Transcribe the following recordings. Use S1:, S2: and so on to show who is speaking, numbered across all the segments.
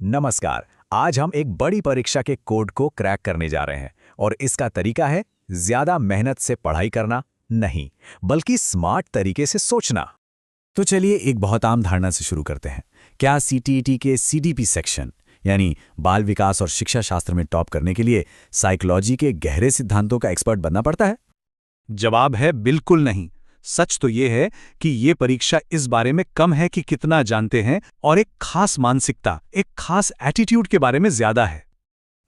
S1: नमस्कार। आज हम एक बड़ी परीक्षा के कोड को क्रैक करने जा रहे हैं और इसका तरीका है ज्यादा मेहनत से पढ़ाई करना नहीं, बल्कि स्मार्ट तरीके से सोचना। तो चलिए एक बहुत आम धारणा से शुरू करते हैं। क्या सीटीईटी के सीडीपी सेक्शन यानी बाल विकास और शिक्षा शास्त्र में टॉप करने के लिए साइकोलॉजी के गहरे सिद्धांतों का एक्सपर्ट बनना पड़ता है?
S2: जवाब है बिल्कुल नहीं। सच तो ये है कि ये परीक्षा इस बारे में कम है कि कितना जानते हैं और एक खास मानसिकता, एक खास एटीट्यूड के बारे में ज्यादा है।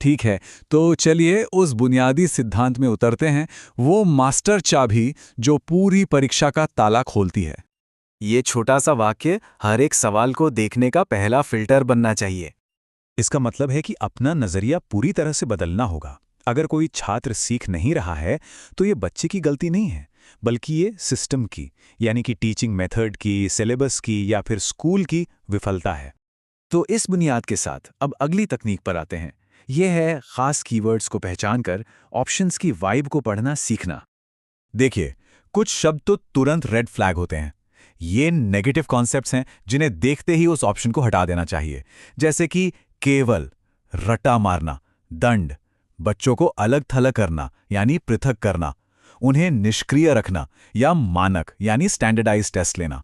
S3: ठीक है, तो चलिए उस बुनियादी सिद्धांत में उतरते हैं, वो मास्टर चाबी जो पूरी परीक्षा का ताला खोलती है।
S4: ये छोटा सा वाक्य हर एक सवाल को देखने का पहला फिल्टर बनना चाहिए।
S1: इसका मतलब है कि अपना नजरिया पूरी तरह से बदलना होगा। अगर कोई छात्र सीख नहीं रहा है तो ये बच्चे की गलती नहीं है, बल्कि ये सिस्टम की, यानी कि टीचिंग मेथड की, सिलेबस की या फिर स्कूल की विफलता है।
S4: तो इस बुनियाद के साथ अब अगली तकनीक पर आते हैं। यह है खास कीवर्ड्स को पहचानकर ऑप्शंस की वाइब को पढ़ना सीखना।
S1: देखिए, कुछ शब्द तो तुरंत रेड फ्लैग होते हैं। ये नेगेटिव कॉन्सेप्ट्स हैं जिन्हें देखते ही उस ऑप्शन को हटा देना चाहिए, जैसे कि केवल, रट्टा मारना, दंड, बच्चों को अलग थलग करना यानी पृथक करना, उन्हें निष्क्रिय रखना या मानक यानी स्टैंडर्डाइज टेस्ट लेना।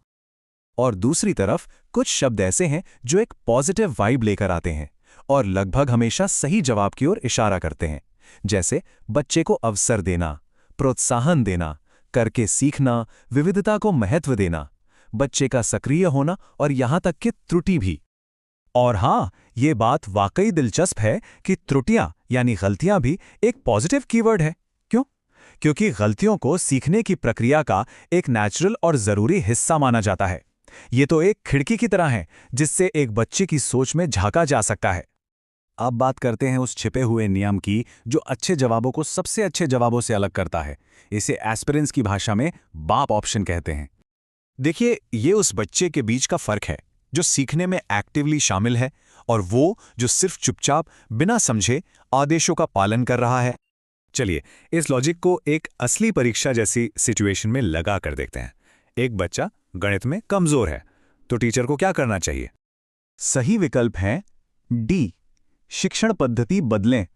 S1: और दूसरी तरफ कुछ शब्द ऐसे हैं जो एक पॉजिटिव वाइब लेकर आते हैं और लगभग हमेशा सही जवाब की ओर इशारा करते हैं, जैसे बच्चे को अवसर देना, प्रोत्साहन देना, करके सीखना, विविधता को महत्व देना, बच्चे का सक्रिय होना और यहां तक कि त्रुटि भी। और हां, ये बात वाकई दिलचस्प है कि त्रुटियां यानी गलतियां भी एक पॉजिटिव कीवर्ड है। क्यों? क्योंकि गलतियों को सीखने की प्रक्रिया का एक नेचुरल और जरूरी हिस्सा माना जाता है। ये तो एक खिड़की की तरह है जिससे एक बच्चे की सोच में झांका जा सकता है।
S4: अब बात करते हैं उस छिपे हुए नियम की जो अच्छे जवाबों को सबसे अच्छे जवाबों से अलग करता है। इसे एस्पिरेंट्स की भाषा में बाप ऑप्शन कहते हैं।
S1: देखिए, ये उस बच्चे के बीच का फर्क है जो सीखने में एक्टिवली शामिल है और वो जो सिर्फ चुपचाप बिना समझे आदेशों का पालन कर रहा है। चलिए इस लॉजिक को एक असली परीक्षा जैसी सिचुएशन में लगा कर देखते हैं। एक बच्चा गणित में कमजोर है, तो टीचर को क्या करना चाहिए? सही विकल्प है डी, शिक्षण पद्धति बदलें,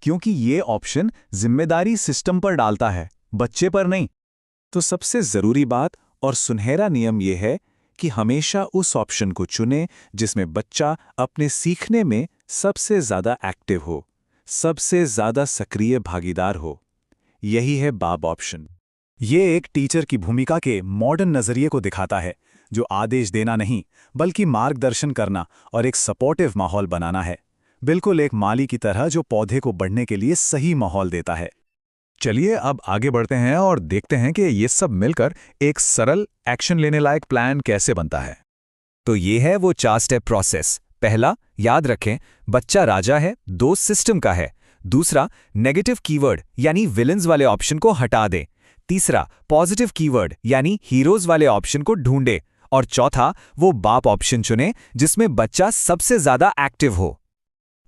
S1: क्योंकि ये ऑप्शन जिम्मेदारी सिस्टम पर डालता है, बच्चे पर नहीं। तो सबसे जरूरी बात और सुनहरा नियम यह है कि हमेशा उस ऑप्शन को चुनें जिसमें बच्चा अपने सीखने में सबसे ज्यादा एक्टिव हो, सबसे ज्यादा सक्रिय भागीदार हो। यही है बाप ऑप्शन। ये एक टीचर की भूमिका के मॉडर्न नजरिए को दिखाता है, जो आदेश देना नहीं बल्कि मार्गदर्शन करना और एक सपोर्टिव माहौल बनाना है। बिल्कुल एक माली की तरह जो पौधे को बढ़ने के लिए सही माहौल देता है। चलिए अब आगे बढ़ते हैं और देखते हैं कि ये सब मिलकर एक सरल एक्शन लेने लायक प्लान कैसे बनता है। तो ये है वो 4 स्टेप प्रोसेस। पहला, याद रखें, बच्चा राजा है, दोस्त सिस्टम का है। दूसरा, नेगेटिव कीवर्ड यानी विलेंस वाले ऑप्शन को हटा दें। तीसरा, पॉजिटिव कीवर्ड यानी हीरोज वाले ऑप्शन को ढूंढे। और चौथा, वो बाप ऑप्शन चुने जिसमें बच्चा सबसे ज्यादा एक्टिव हो।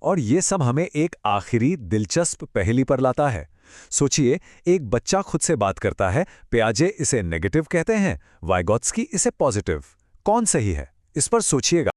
S1: और ये सब हमें एक आखिरी दिलचस्प पहेली पर लाता है। सोचिए, एक बच्चा खुद से बात करता है, पियाजे इसे नेगेटिव कहते हैं, वाइगोत्स्की इसे पॉजिटिव। कौन सही है? इस पर सोचिएगा।